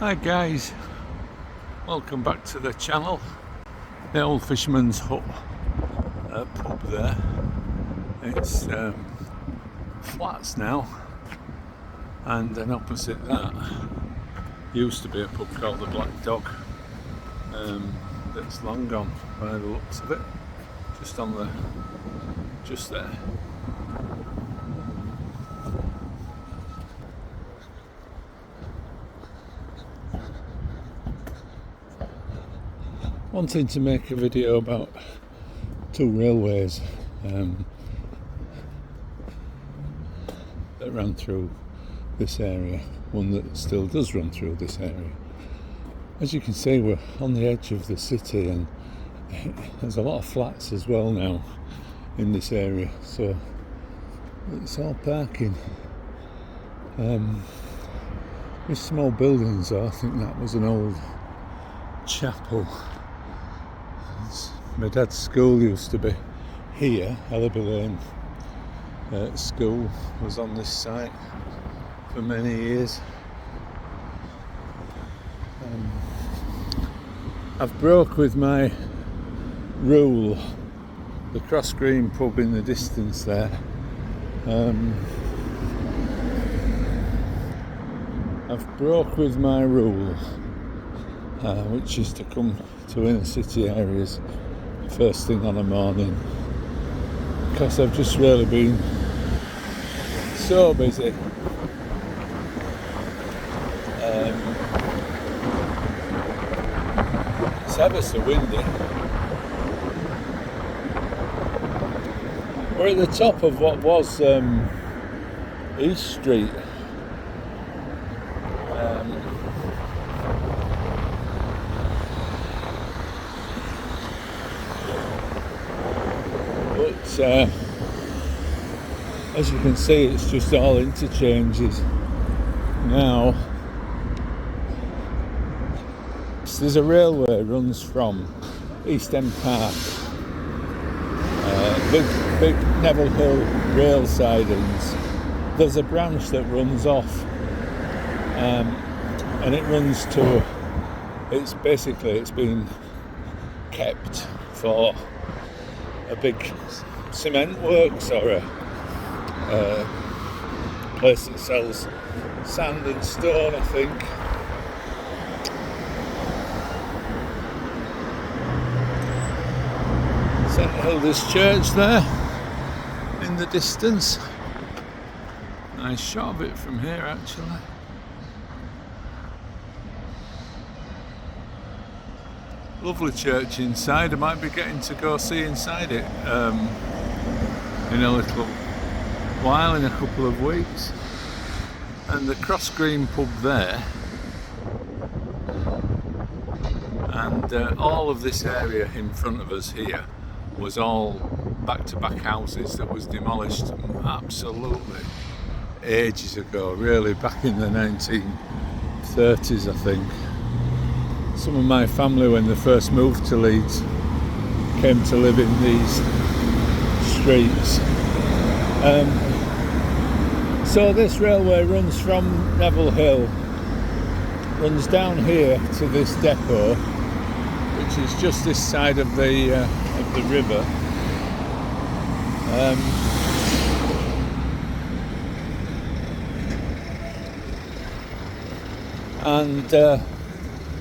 Hi guys, welcome back to the channel. The old Fisherman's Hut pub there. It's flats now, and then opposite that used to be a pub called the Black Dog, that's long gone by the looks of it. Just there. Wanting to make a video about two railways that ran through this area, one that still does run through this area. As you can see, we're on the edge of the city, and there's a lot of flats as well now in this area, so it's all parking. With small buildings though, I think that was an old chapel. My dad's school used to be here. Ellaby Lane school was on this site for many years. I've broke with my rule, the Cross Green pub in the distance there. I've broke with my rule, which is to come to inner city areas first thing on a morning, because I've just really been so busy. It's ever so windy. We're at the top of what was East Street. As you can see, it's just all interchanges now. So there's a railway runs from East End Park, big Neville Hill rail sidings. There's a branch that runs off, and it runs to. It's been kept for a big cement works or a place that sells sand and stone, I think. St Hilda's Church there in the distance. Nice shot of it from here actually. Lovely church inside. I might be getting to go see inside it in a little while, in a couple of weeks. And the Cross Green pub there, and all of this area in front of us here was all back-to-back houses that was demolished absolutely ages ago, really back in the 1930s I think. Some of my family, when they first moved to Leeds, came to live in these streets. So this railway runs from Neville Hill, runs down here to this depot, which is just this side of the river.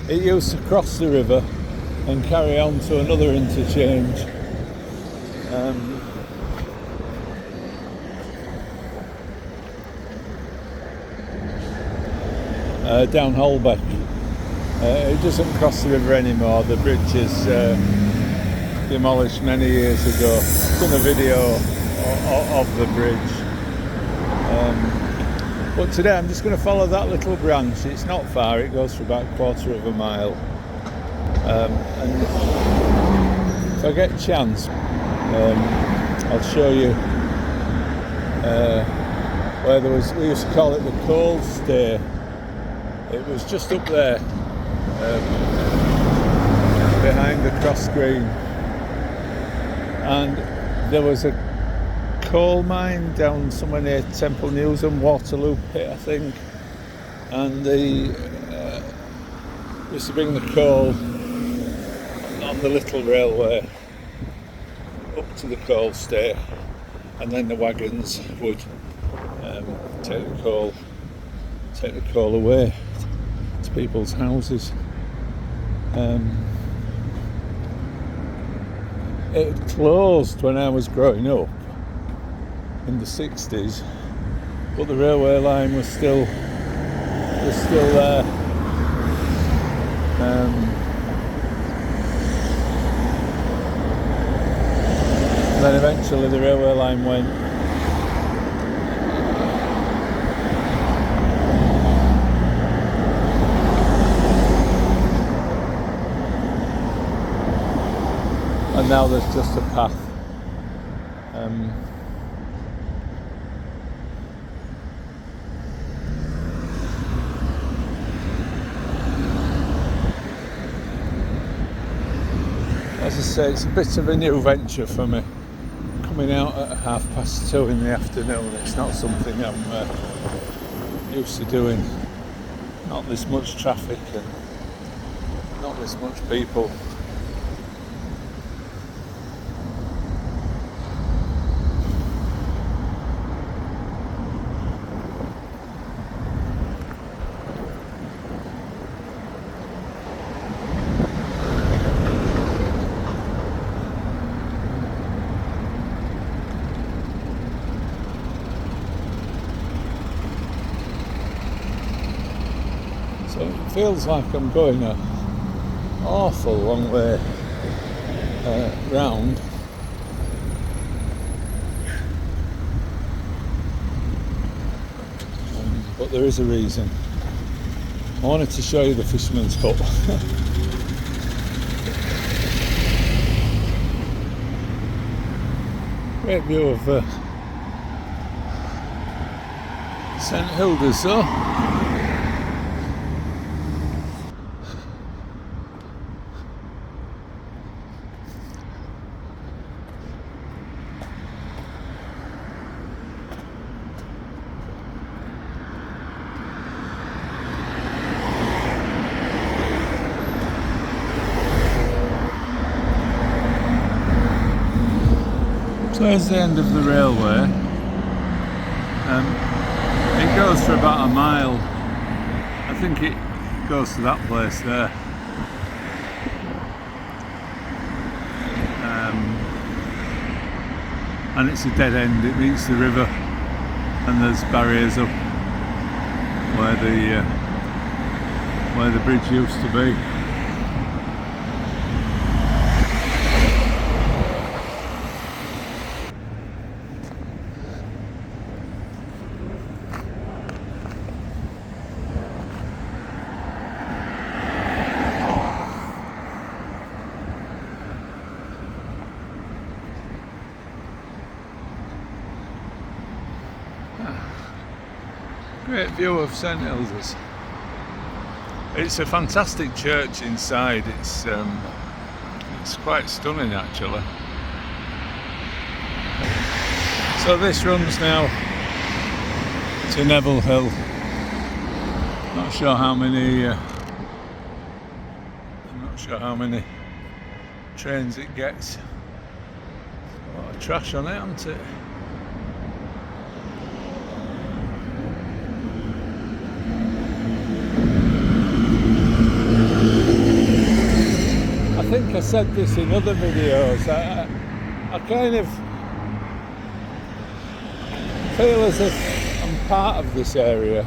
It used to cross the river and carry on to another interchange. Down Holbeck. It doesn't cross the river anymore. The bridge is demolished many years ago. I've done a video of the bridge. But today I'm just going to follow that little branch. It's not far, it goes for about a quarter of a mile. And if I get a chance, I'll show you where there was, we used to call it the coal stay. It was just up there, behind the Cross Green. And there was a coal mine down somewhere near Temple Newsham, Waterloo Pit I think, and the used to bring the coal on the little railway up to the coal stay, and then the wagons would take the coal away to people's houses. It closed when I was growing up in the 60s, but the railway line was still there. Then eventually the railway line went. And now there's just a path. As I say, it's a bit of a new venture for me. Coming out at 2:30 in the afternoon, it's not something I'm used to doing. Not this much traffic and not this much people. So it feels like I'm going an awful long way round. But there is a reason. I wanted to show you the fisherman's hut. Great view of St Hilda's though. So here's the end of the railway. It goes for about a mile. I think it goes to that place there. And it's a dead end. It meets the river, and there's barriers up where the bridge used to be. Great view of St Hilda's. It's a fantastic church inside. It's quite stunning actually. So this runs now to Neville Hill. Not sure how many trains it gets. A lot of trash on it, hasn't it? I think I said this in other videos. I kind of feel as if I'm part of this area.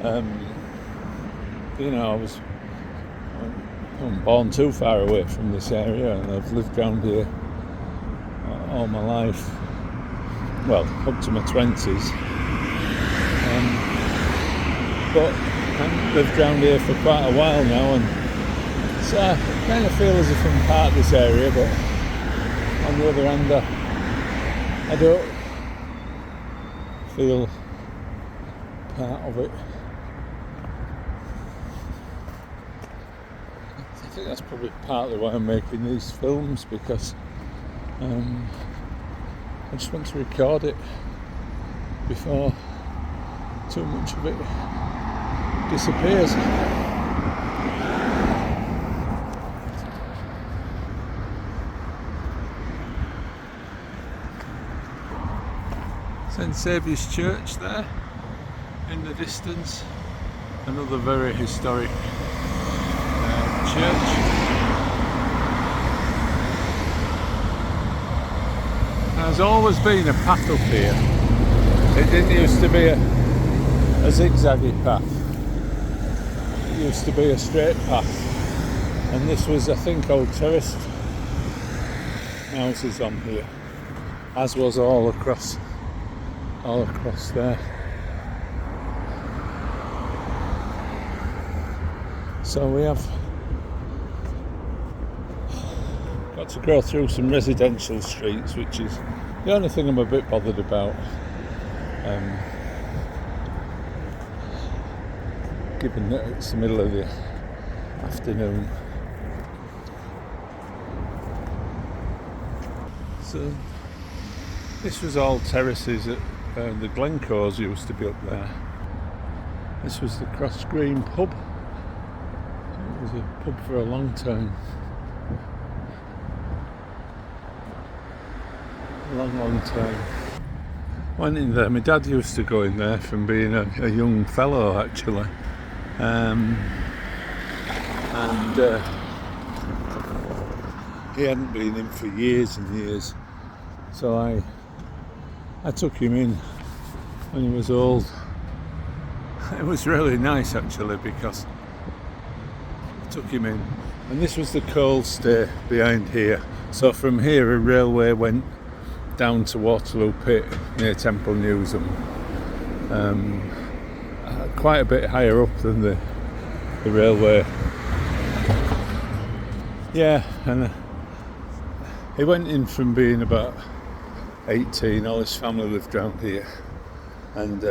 I'm born too far away from this area, and I've lived around here all my life. Well, up to my 20s. But I've lived around here for quite a while now, and so I kind of feel as if I'm part of this area, but on the other hand, I don't feel part of it. I think that's probably partly why I'm making these films, because I just want to record it before too much of it disappears. St Saviour's Church there in the distance. Another very historic church. There's always been a path up here. It didn't used to be a zigzaggy path. It used to be a straight path. And this was, I think, old terraced houses on here. As was all across there. So we have got to go through some residential streets, which is the only thing I'm a bit bothered about, given that it's the middle of the afternoon. So this was all terraces that the Glencores used to be up there. This was the Cross Green pub. It was a pub for a long time. Long time. Went in there. My dad used to go in there from being a young fellow, actually. He hadn't been in for years and years. So I took him in when he was old. It was really nice, actually, because I took him in. And this was the coal stay behind here. So from here a railway went down to Waterloo Pit near Temple Newsham. Quite a bit higher up than the railway. Yeah, and he went in from being about 18. All his family lived around here, and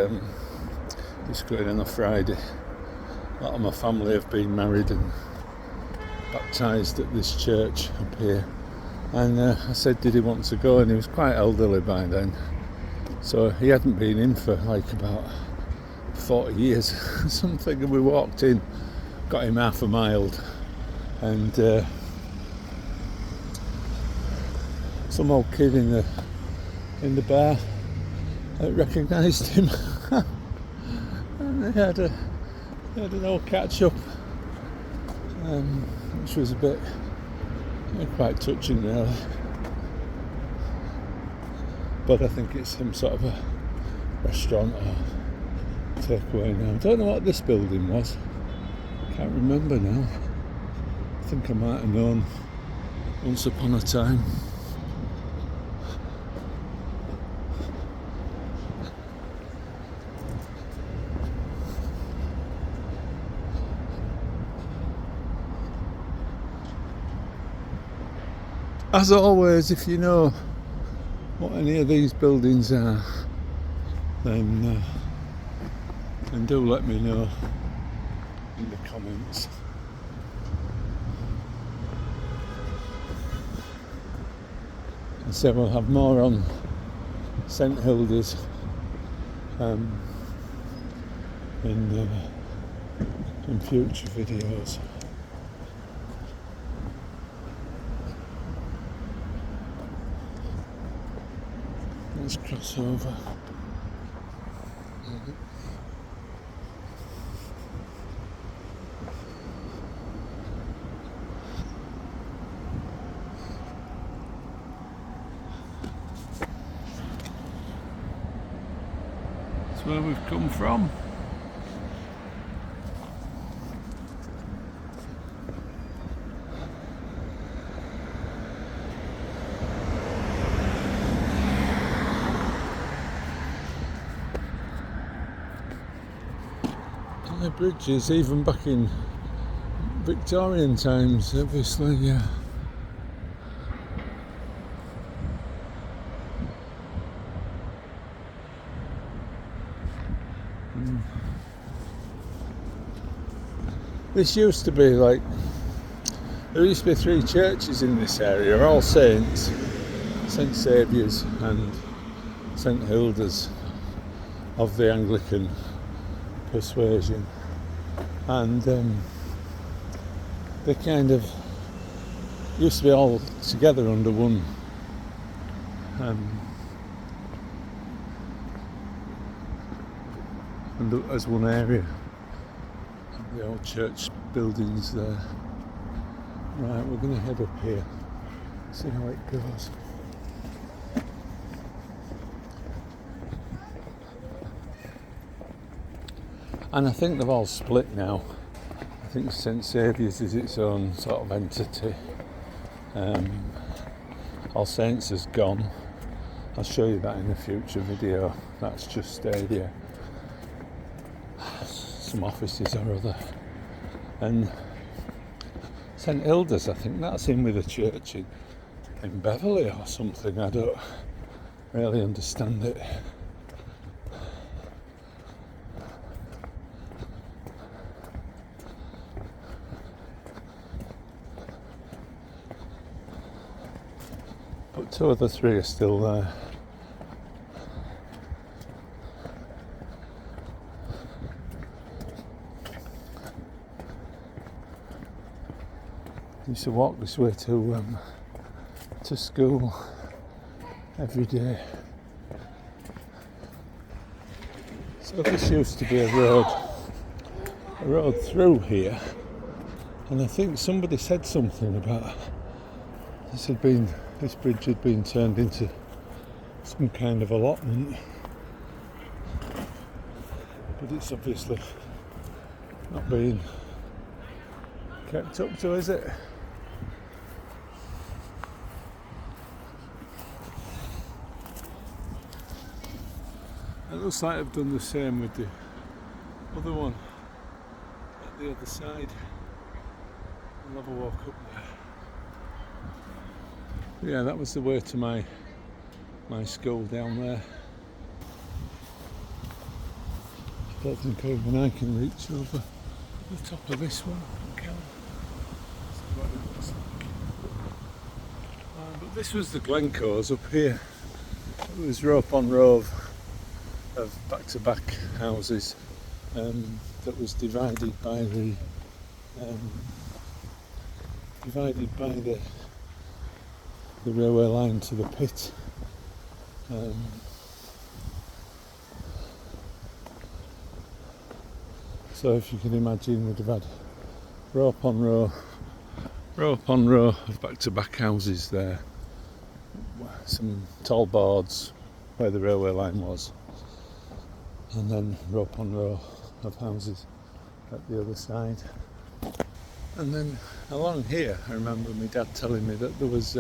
just going on a Friday. A lot of my family have been married and baptised at this church up here. And I said, did he want to go? And he was quite elderly by then, so he hadn't been in for like about 40 years something. And we walked in, got him half a mile, and some old kid in the bar recognised him and they had an old catch up, which was a bit quite touching, really. But I think it's some sort of a restaurant or takeaway now. I don't know what this building was. Can't remember now. I think I might have known once upon a time. As always, if you know what any of these buildings are, then do let me know in the comments. And so we'll have more on St Hilda's in future videos. Let's cross over. That's where we've come from. The bridges, even back in Victorian times, obviously, yeah. This used to be like, there used to be 3 churches in this area, All Saints, St Saviour's and St Hilda's of the Anglican persuasion, and they kind of used to be all together under one and as one area. The old church buildings there. Right, we're going to head up here, see how it goes. And I think they've all split now. I think St Saviour's is its own sort of entity. All Saints is gone. I'll show you that in a future video. That's just some offices or other. And St Hilda's, I think that's in with a church in Beverley or something. I don't really understand it. But 2 of the 3 are still there. I used to walk this way to school every day. So this used to be a road through here, and I think somebody said something about this bridge had been turned into some kind of allotment, but it's obviously not being kept up to, is it? It looks like I've done the same with the other one at the other side. I'll have a walk up there. Yeah, that was the way to my school down there. I don't think even I can reach over the top of this one. But this was the Glencore's up here. It was row upon row of back-to-back houses that was divided by the railway line to the pit. So if you can imagine, we'd have had row upon row of back-to-back houses there. Some tall boards where the railway line was, and then row upon row of houses at the other side. And then along here, I remember my dad telling me that there was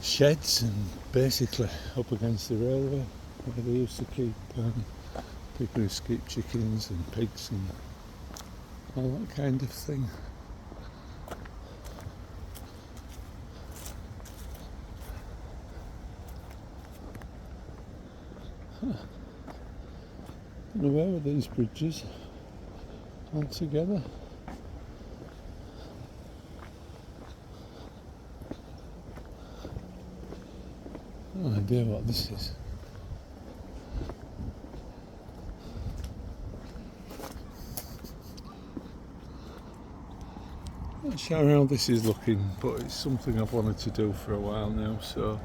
sheds, and basically up against the railway where they used to keep people used to keep chickens and pigs and all that kind of thing. Where were these bridges all together? No idea what this is. Not sure how this is looking, but it's something I've wanted to do for a while now, so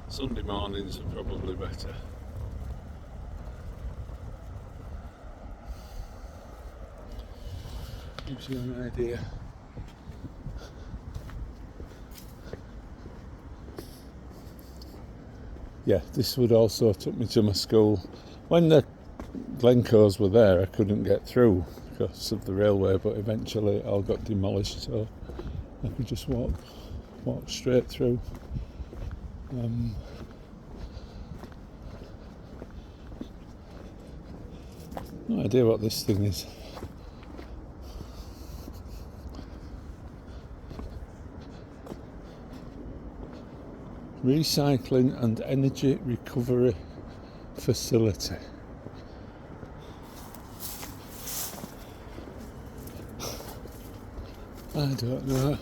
Sunday mornings are probably better. Gives you an idea. Yeah, this would also took me to my school. When the Glencore's were there, I couldn't get through because of the railway, but eventually it all got demolished, so I could just walk straight through. No idea what this thing is. Recycling and Energy Recovery Facility. I don't know.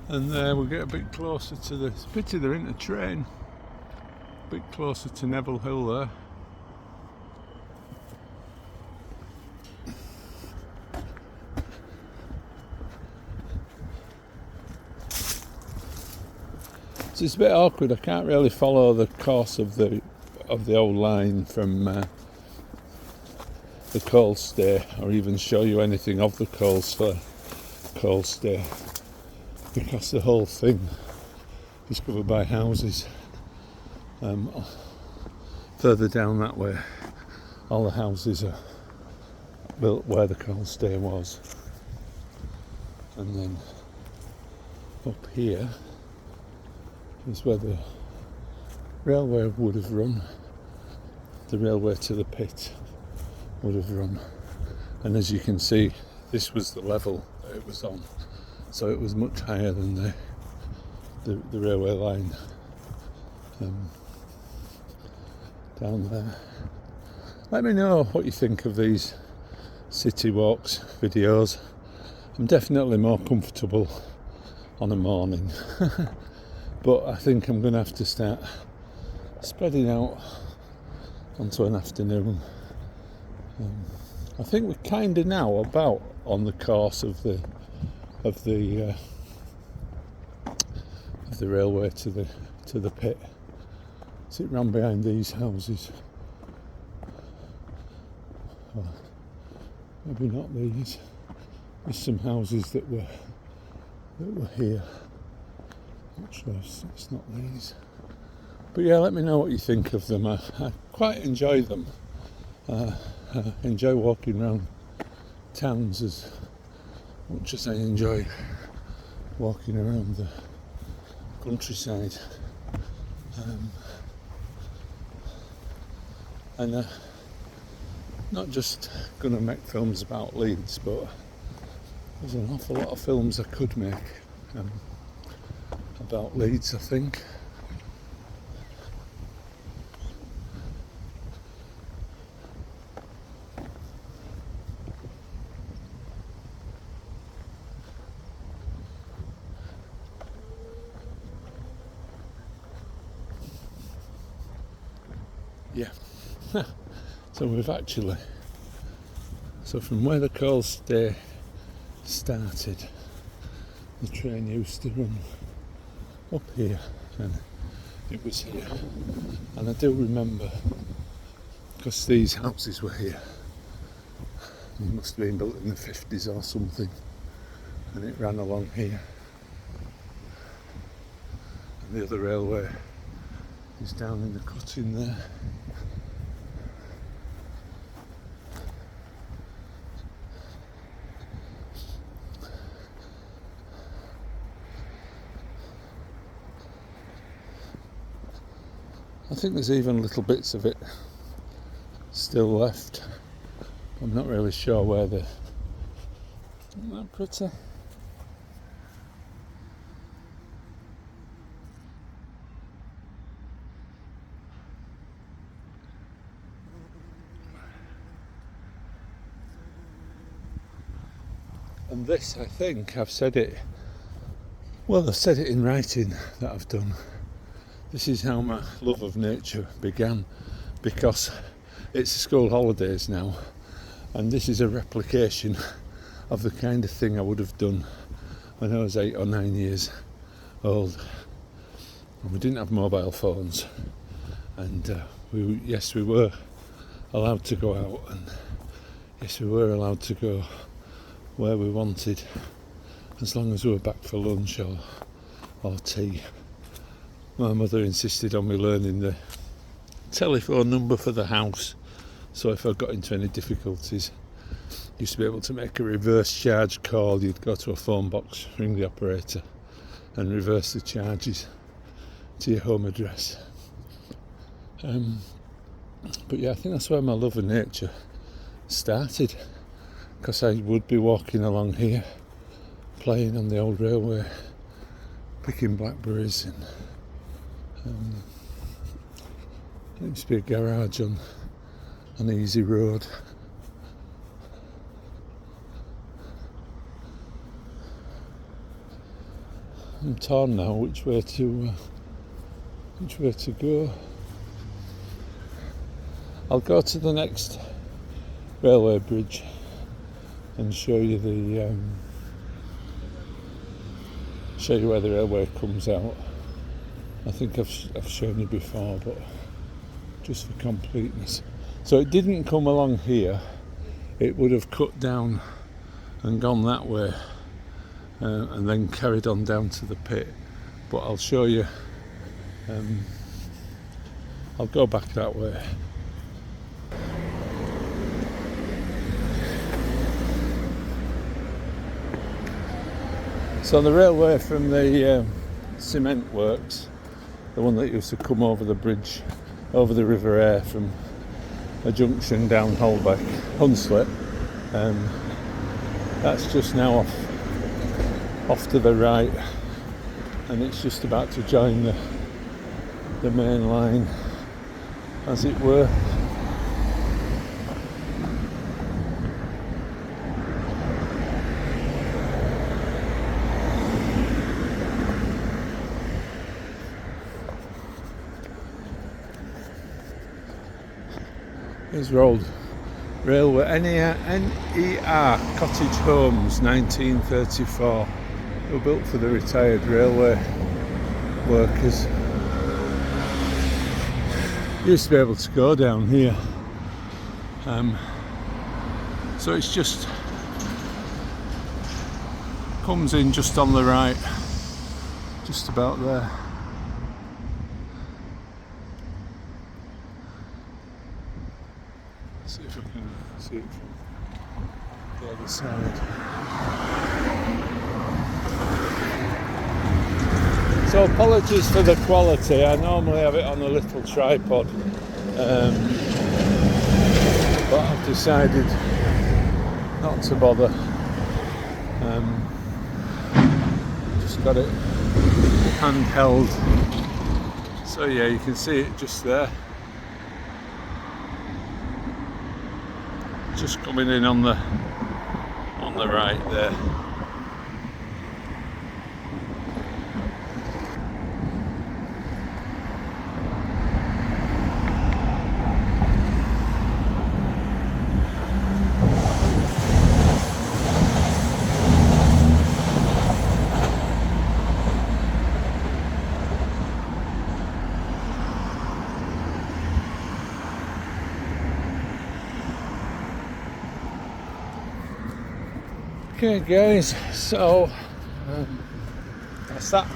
And there we'll get a bit closer to this. Pity there isn't a train. A bit closer to Neville Hill there. it's a bit awkward. I can't really follow the course of the old line from the coal stay, or even show you anything of the coal stay, because the whole thing is covered by houses. Further down that way, all the houses are built where the coal stay was, and then up here is where the railway would have run. The railway to the pit would have run, and as you can see, this was the level that it was on, so it was much higher than the railway line down there. Let me know what you think of these city walks videos. I'm definitely more comfortable on a morning but I think I'm going to have to start spreading out onto an afternoon. I think we're kind of now about on the course of the railway to the pit. So it ran behind these houses. Well, maybe not these. There's some houses that were here. Actually, it's not these. But yeah, let me know what you think of them. I quite enjoy them. I enjoy walking around towns as much as I enjoy walking around the countryside. And not just going to make films about Leeds, but there's an awful lot of films I could make about Leeds, I think. Yeah. So from where the coal stay started, the train used to run up here, and it was here. And I do remember, because these houses were here, they must have been built in the 50s or something, and it ran along here. And the other railway is down in the cutting there. I think there's even little bits of it still left. I'm not really sure where isn't that pretty? And this, I think, I've said it in writing that I've done. This is how my love of nature began, because it's school holidays now, and this is a replication of the kind of thing I would have done when I was 8 or 9 years old. And we didn't have mobile phones, and we were allowed to go out, and yes, we were allowed to go where we wanted, as long as we were back for lunch or tea. My mother insisted on me learning the telephone number for the house, so if I got into any difficulties, used to be able to make a reverse charge call. You'd go to a phone box, ring the operator, and reverse the charges to your home address. But yeah, I think that's where my love of nature started, because I would be walking along here, playing on the old railway, picking blackberries, and there used to be a garage on an easy road. I'm torn now which way to go. I'll go to the next railway bridge and show you where the railway comes out. I think I've shown you before, but just for completeness. So it didn't come along here. It would have cut down and gone that way, and then carried on down to the pit. But I'll show you. I'll go back that way. So the railway from the cement works, the one that used to come over the bridge, over the River Aire from a junction down Holbeck, Hunslet, that's just now off to the right, and it's just about to join the main line, as it were. Here's Road Railway, NER Cottage Homes, 1934. They were built for the retired railway workers. Used to be able to go down here. So it's just comes in just on the right, just about there. See if I can see it from the other side. So apologies for the quality. I normally have it on a little tripod, but I've decided not to bother. Just got it handheld. So yeah, you can see it just there. Just coming in on the right there. Okay guys, so that's that.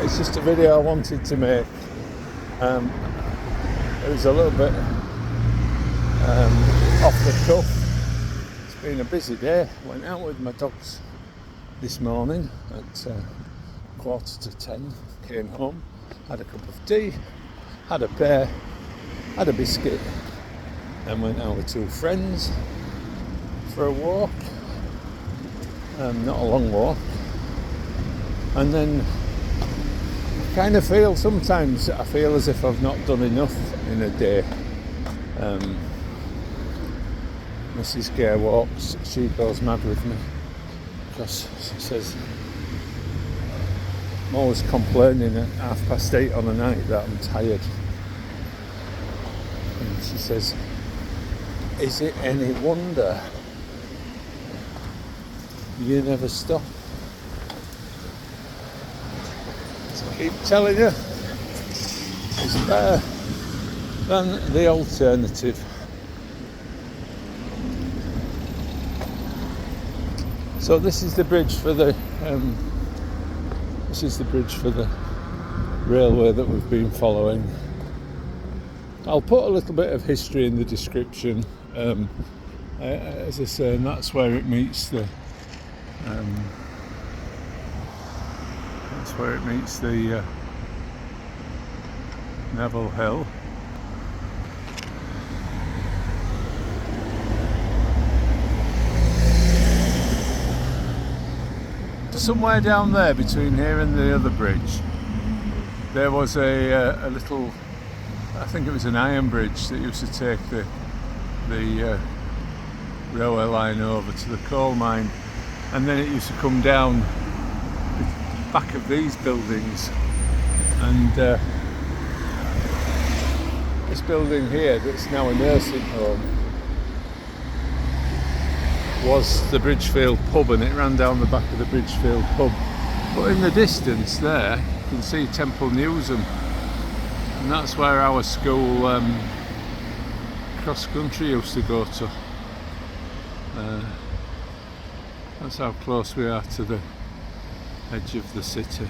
It's just a video I wanted to make. It was a little bit off the cuff. It's been a busy day. Went out with my dogs this morning at 9:45. Came home, had a cup of tea, had a pear, had a biscuit, and went out with two friends for a walk, not a long walk, and then kind of feel sometimes I feel as if I've not done enough in a day. Mrs. Gay walks, she goes mad with me because she says I'm always complaining at 8:30 on a night that I'm tired, and she says, is it any wonder you never stop? So I keep telling you, it's better than the alternative. So this is the bridge for the railway that we've been following. I'll put a little bit of history in the description. As I say, and that's where it meets the Neville Hill. Somewhere down there between here and the other bridge, there was a little, I think it was an iron bridge that used to take the railway line over to the coal mine, and then it used to come down the back of these buildings, and this building here that's now a nursing home was the Bridgefield pub, and it ran down the back of the Bridgefield pub. But in the distance there can see Temple Newsham, and that's where our school cross country used to go to. That's how close we are to the edge of the city.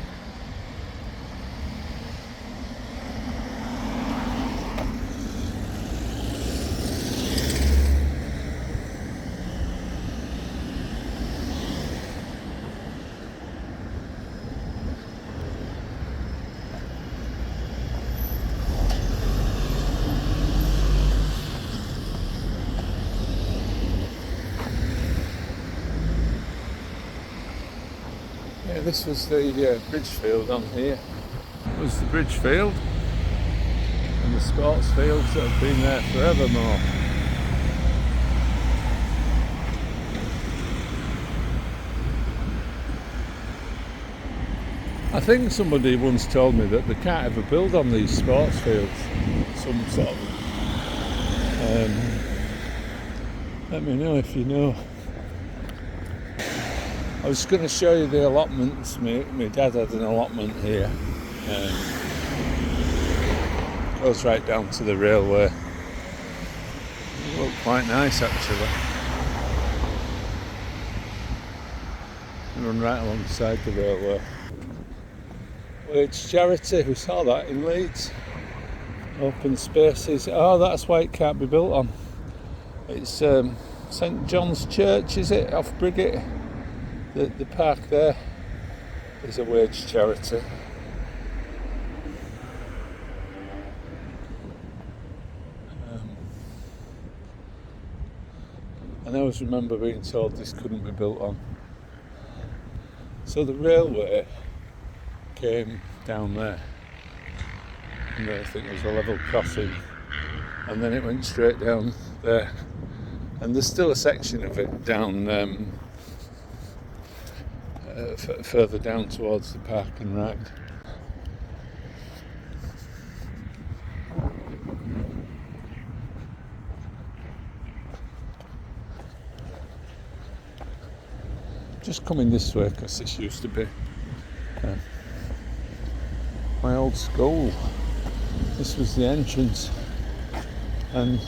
Yeah, this was the bridge field on here. It was the bridge field and the sports fields that have been there forevermore. I think somebody once told me that they can't ever build on these sports fields. Some sort of... let me know if you know. I was going to show you the allotments. My dad had an allotment here. Goes right down to the railway. It looked quite nice actually. Run right alongside the railway. Wage charity, we saw that in Leeds. Open spaces. Oh, that's why it can't be built on. It's St John's Church, is it, off Briggate? The park there is a wage charity. And I always remember being told this couldn't be built on. So the railway came down there, and I think there was a level crossing, and then it went straight down there, and there's still a section of it down further down towards the park and ride. Just coming this way because this used to be my old school. This was the entrance and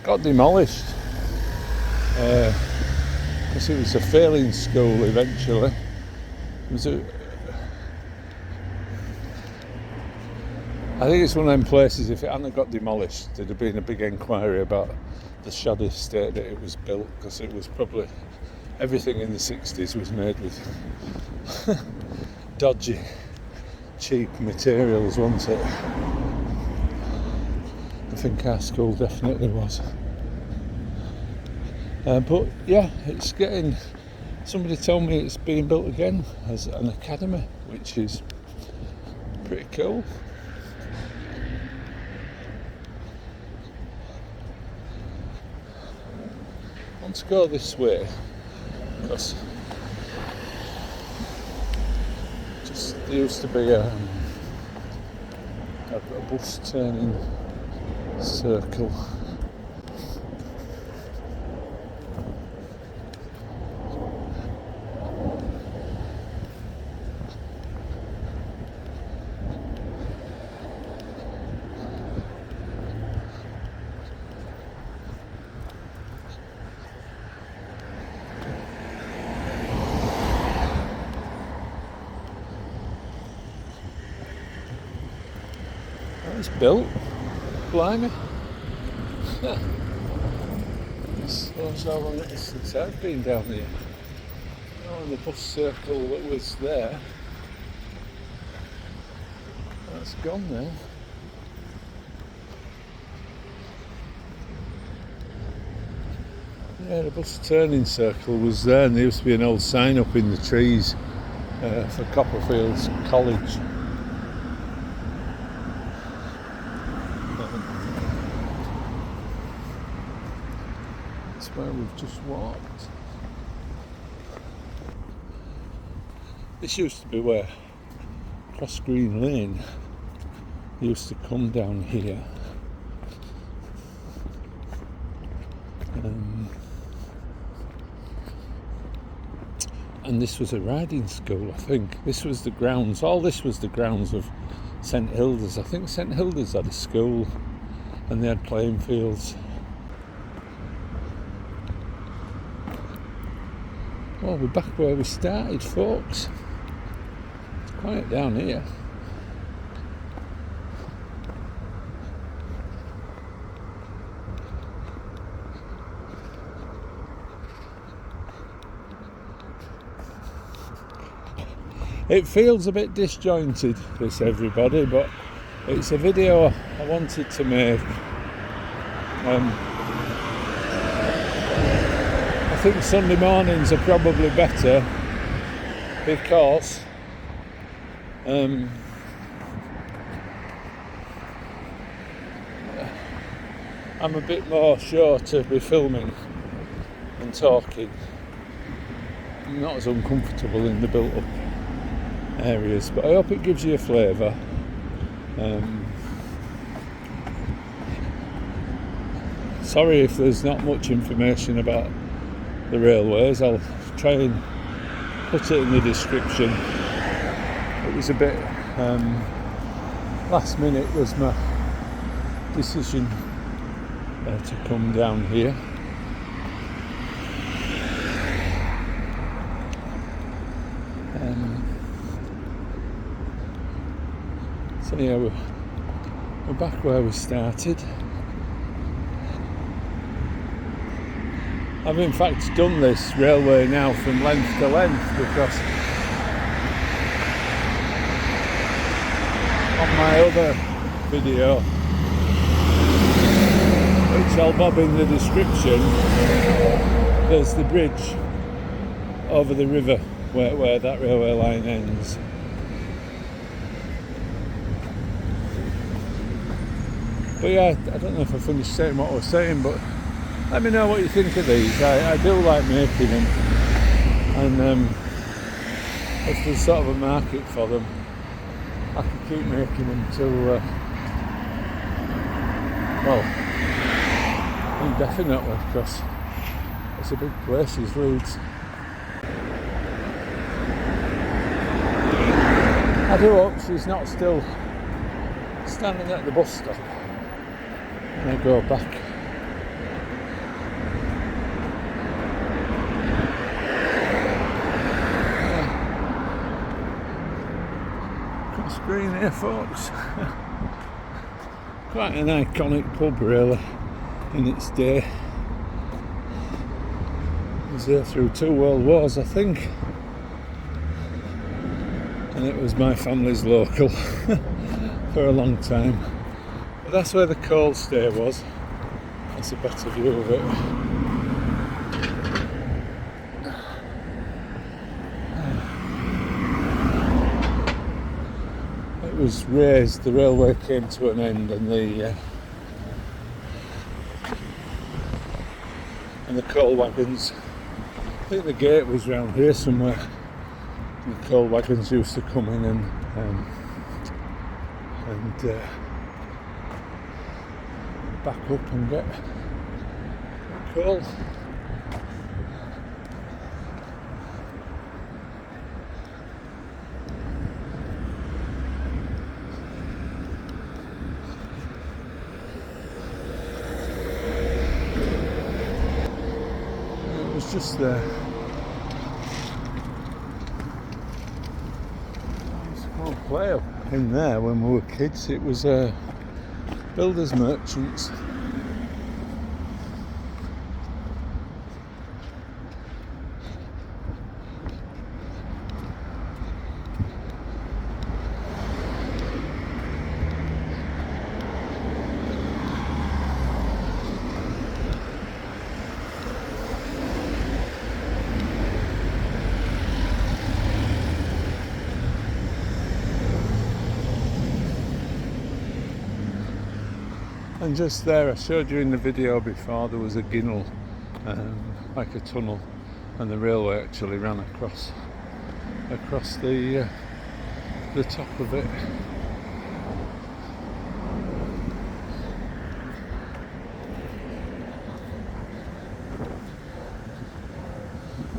got demolished because it was a failing school eventually. It was I think it's one of them places, if it hadn't got demolished, there'd have been a big inquiry about the shoddy state that it was built, because it was probably, everything in the 60s was made with dodgy, cheap materials, wasn't it? I think our school definitely was. But yeah, it's getting, somebody told me it's being built again as an academy, which is pretty cool. I want to go this way because there used to be a bus turning circle. It's built, blimey. This shows how long it is since I've been down here. Oh, and the bus circle that was there, that's gone now. Yeah, the bus turning circle was there, and there used to be an old sign up in the trees for Copperfield's College. Where we've just walked. This used to be where Cross Green Lane used to come down here. and this was a riding school, I think. This was the grounds, all this was the grounds of St Hilda's. I think St Hilda's had a school and they had playing fields. Well, we're back where we started, folks. It's quiet down here. It feels a bit disjointed, this, everybody, but it's a video I wanted to make. I think Sunday mornings are probably better because I'm a bit more sure to be filming and talking. I'm not as uncomfortable in the built-up areas, but I hope it gives you a flavour. Sorry if there's not much information about the railways. I'll try and put it in the description. It was a bit last minute was my decision to come down here. So yeah, we're back where we started. I've in fact done this railway now from length to length because on my other video, which I'll bob in the description, there's the bridge over the river where that railway line ends. But yeah, I don't know if I finished saying what I was saying, but let me know what you think of these. I do like making them, and if there's sort of a market for them, I could keep making them till, well, indefinitely, because it's a big place, is Leeds. I do hope she's not still standing at the bus stop when I go back. Cut screen here, folks. Quite an iconic pub, really, in its day. It was there through 2 world wars, I think. And it was my family's local for a long time. But that's where the coal stay was. That's a better view of it. It was raised, the railway came to an end, and the coal wagons, I think the gate was round here somewhere. The coal wagons used to come in and back up and get coal. It was just there. Play up in there when we were kids. It was builders merchants. And just there, I showed you in the video before, there was a ginnel, like a tunnel, and the railway actually ran across the top of it.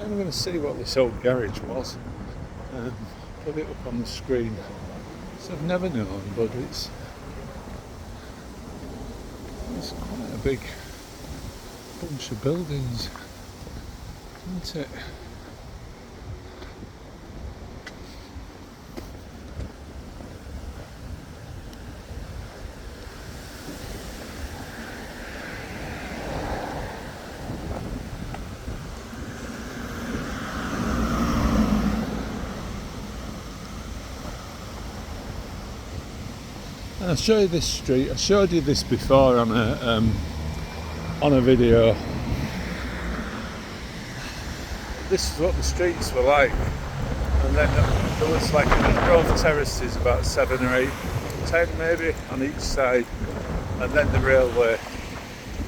I'm going to see what this old garage was. Put it up on the screen. So I've never known, but it's quite a big bunch of buildings, isn't it? I'll show you this street. I showed you this before on a video. This is what the streets were like, and then there was like a number of terraces, about 7 or 8, 10 maybe on each side, and then the railway,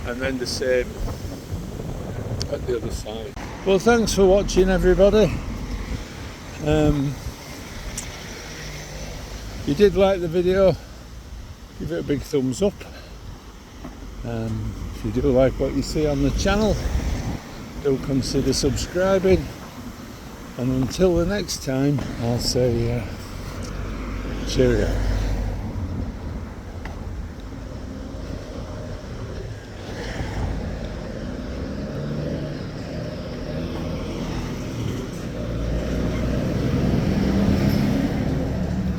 and then the same at the other side. Well, thanks for watching, everybody. If you did like the video, give it a big thumbs up. If you do like what you see on the channel, do consider subscribing. And until the next time, I'll say cheerio.